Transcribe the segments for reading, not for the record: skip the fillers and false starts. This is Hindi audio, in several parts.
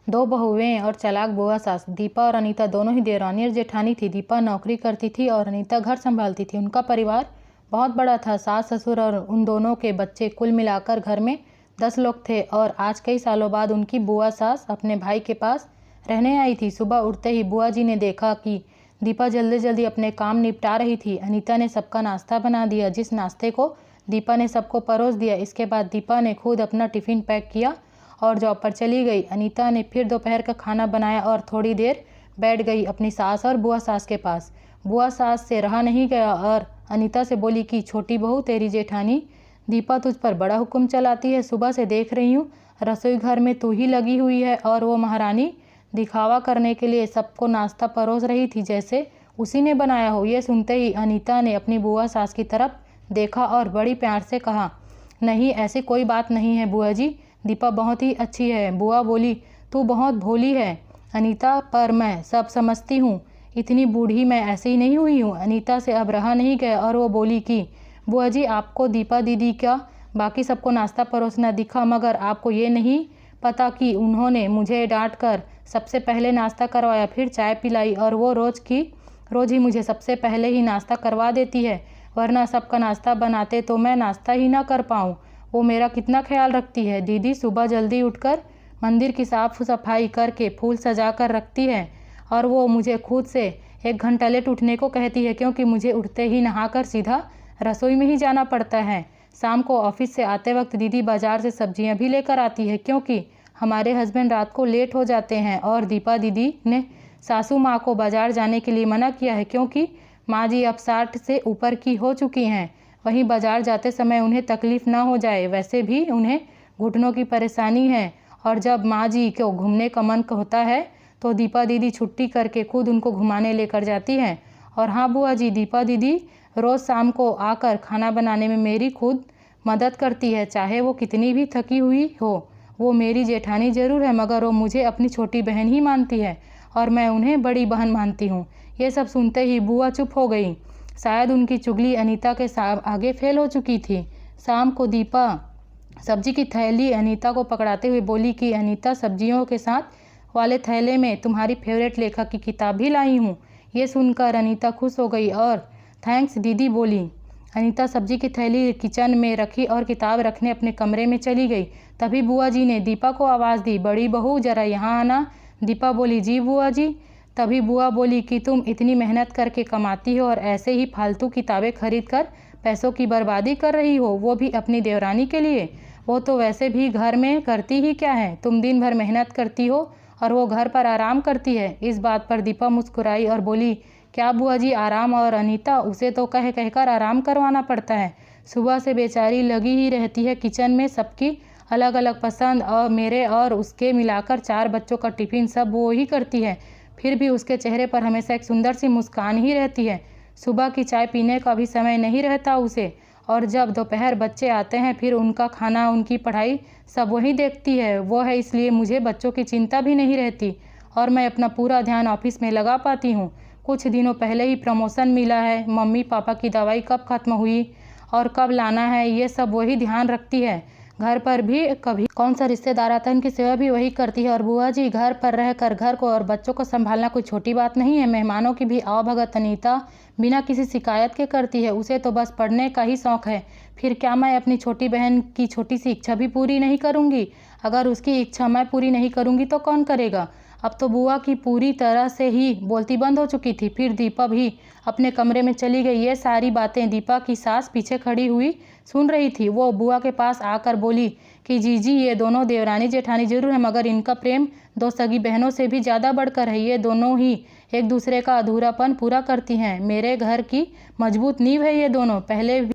दो बहुएं और चालाक बुआ सास। दीपा और अनीता दोनों ही देवरानी और जेठानी थी। दीपा नौकरी करती थी और अनीता घर संभालती थी। उनका परिवार बहुत बड़ा था। सास ससुर और उन दोनों के बच्चे, कुल मिलाकर घर में 10 लोग थे। और आज कई सालों बाद उनकी बुआ सास अपने भाई के पास रहने आई थी। सुबह उठते ही बुआ जी ने देखा कि दीपा जल्दी जल्दी अपने काम निपटा रही थी। अनीता ने सबका नाश्ता बना दिया, जिस नाश्ते को दीपा ने सबको परोस दिया। इसके बाद दीपा ने खुद अपना टिफ़िन पैक किया और जॉब पर चली गई। अनीता ने फिर दोपहर का खाना बनाया और थोड़ी देर बैठ गई अपनी सास और बुआ सास के पास। बुआ सास से रहा नहीं गया और अनीता से बोली कि छोटी बहू, तेरी जेठानी दीपा तुझ पर बड़ा हुक्म चलाती है। सुबह से देख रही हूँ रसोई घर में तू ही लगी हुई है और वो महारानी दिखावा करने के लिए सबको नाश्ता परोस रही थी जैसे उसी ने बनाया हो। ये सुनते ही अनीता ने अपनी बुआ सास की तरफ देखा और बड़ी प्यार से कहा, नहीं ऐसी कोई बात नहीं है बुआ जी, दीपा बहुत ही अच्छी है। बुआ बोली, तू बहुत भोली है अनीता, पर मैं सब समझती हूँ। इतनी बूढ़ी मैं ऐसे ही नहीं हुई हूँ। अनीता से अब रहा नहीं गया और वो बोली कि बुआ जी, आपको दीपा दीदी का बाकी सबको नाश्ता परोसना दिखा, मगर आपको ये नहीं पता कि उन्होंने मुझे डांट कर सबसे पहले नाश्ता करवाया, फिर चाय पिलाई और वो रोज़ ही मुझे सबसे पहले ही नाश्ता करवा देती है, वरना सबका नाश्ता बनाते तो मैं नाश्ता ही ना कर पाऊँ। वो मेरा कितना ख्याल रखती है। दीदी सुबह जल्दी उठकर मंदिर की साफ़ सफाई करके फूल सजा कर रखती है और वो मुझे खुद से 1 घंटा लेट उठने को कहती है, क्योंकि मुझे उठते ही नहाकर सीधा रसोई में ही जाना पड़ता है। शाम को ऑफिस से आते वक्त दीदी बाज़ार से सब्जियां भी लेकर आती है, क्योंकि हमारे हस्बैंड रात को लेट हो जाते हैं। और दीपा दीदी ने सासू माँ को बाज़ार जाने के लिए मना किया है, क्योंकि माँ जी अब 60 से ऊपर की हो चुकी हैं। वहीं बाज़ार जाते समय उन्हें तकलीफ़ ना हो जाए। वैसे भी उन्हें घुटनों की परेशानी है और जब माँ जी को घूमने का मन होता है तो दीपा दीदी छुट्टी करके खुद उनको घुमाने लेकर जाती हैं। और हाँ बुआ जी, दीपा दीदी रोज़ शाम को आकर खाना बनाने में मेरी खुद मदद करती है, चाहे वो कितनी भी थकी हुई हो। वो मेरी जेठानी ज़रूर है, मगर वो मुझे अपनी छोटी बहन ही मानती है और मैं उन्हें बड़ी बहन मानती हूँ। ये सब सुनते ही बुआ चुप हो गई। शायद उनकी चुगली अनीता के आगे फेल हो चुकी थी। शाम को दीपा सब्जी की थैली अनीता को पकड़ाते हुए बोली कि अनीता, सब्जियों के साथ वाले थैले में तुम्हारी फेवरेट लेखक की किताब भी लाई हूँ। ये सुनकर अनीता खुश हो गई और थैंक्स दीदी बोली। अनीता सब्जी की थैली किचन में रखी और किताब रखने अपने कमरे में चली गई। तभी बुआ जी ने दीपा को आवाज़ दी, बड़ी बहू ज़रा यहाँ आना। दीपा बोली, जी बुआ जी। तभी बुआ बोली कि तुम इतनी मेहनत करके कमाती हो और ऐसे ही फालतू किताबें खरीद कर पैसों की बर्बादी कर रही हो, वो भी अपनी देवरानी के लिए। वो तो वैसे भी घर में करती ही क्या है, तुम दिन भर मेहनत करती हो और वो घर पर आराम करती है। इस बात पर दीपा मुस्कुराई और बोली, क्या बुआ जी आराम? और अनीता, उसे तो कह कहकर आराम करवाना पड़ता है। सुबह से बेचारी लगी ही रहती है किचन में, सबकी अलग अलग पसंद और मेरे और उसके मिलाकर 4 बच्चों का टिफ़िन सब वो ही करती है। फिर भी उसके चेहरे पर हमेशा एक सुंदर सी मुस्कान ही रहती है। सुबह की चाय पीने का भी समय नहीं रहता उसे, और जब दोपहर बच्चे आते हैं फिर उनका खाना, उनकी पढ़ाई सब वही देखती है। वो है, इसलिए मुझे बच्चों की चिंता भी नहीं रहती और मैं अपना पूरा ध्यान ऑफिस में लगा पाती हूँ। कुछ दिनों पहले ही प्रमोशन मिला है। मम्मी पापा की दवाई कब ख़त्म हुई और कब लाना है, ये सब वही ध्यान रखती है। घर पर भी कभी कौन सा रिश्तेदार आता है, उनकी सेवा भी वही करती है। और बुआ जी, घर पर रहकर घर को और बच्चों को संभालना कोई छोटी बात नहीं है। मेहमानों की भी आवभगत अनीता बिना किसी शिकायत के करती है। उसे तो बस पढ़ने का ही शौक़ है। फिर क्या मैं अपनी छोटी बहन की छोटी सी इच्छा भी पूरी नहीं करूँगी? अगर उसकी इच्छा मैं पूरी नहीं करूँगी तो कौन करेगा? अब तो बुआ की पूरी तरह से ही बोलती बंद हो चुकी थी। फिर दीपा भी अपने कमरे में चली गई। ये सारी बातें दीपा की सास पीछे खड़ी हुई सुन रही थी। वो बुआ के पास आकर बोली कि जीजी, ये दोनों देवरानी जेठानी जरूर है, मगर इनका प्रेम 2 सगी बहनों से भी ज़्यादा बढ़कर है। ये दोनों ही एक दूसरे का अधूरापन पूरा करती हैं। मेरे घर की मजबूत नींव है ये दोनों। पहले भी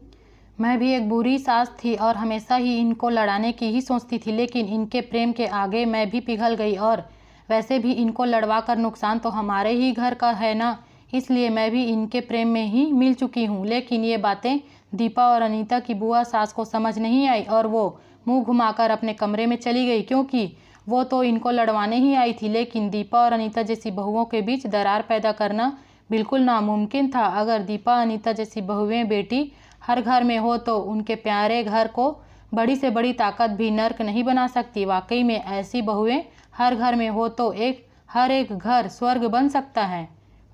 मैं भी एक बुरी सास थी और हमेशा ही इनको लड़ाने की ही सोचती थी, लेकिन इनके प्रेम के आगे मैं भी पिघल गई। और वैसे भी इनको लड़वा कर नुकसान तो हमारे ही घर का है ना, इसलिए मैं भी इनके प्रेम में ही मिल चुकी हूँ। लेकिन ये बातें दीपा और अनीता की बुआ सास को समझ नहीं आई और वो मुंह घुमाकर अपने कमरे में चली गई, क्योंकि वो तो इनको लड़वाने ही आई थी। लेकिन दीपा और अनीता जैसी बहुओं के बीच दरार पैदा करना बिल्कुल नामुमकिन था। अगर दीपा अनीता जैसी बहुएं बेटी हर घर में हो तो उनके प्यारे घर को बड़ी से बड़ी ताकत भी नर्क नहीं बना सकती। वाकई में ऐसी बहुएं हर घर में हो तो हर एक घर स्वर्ग बन सकता है।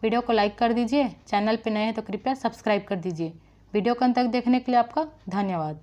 वीडियो को लाइक कर दीजिए, चैनल पे नए हैं तो कृपया सब्सक्राइब कर दीजिए। वीडियो को अंत तक देखने के लिए आपका धन्यवाद।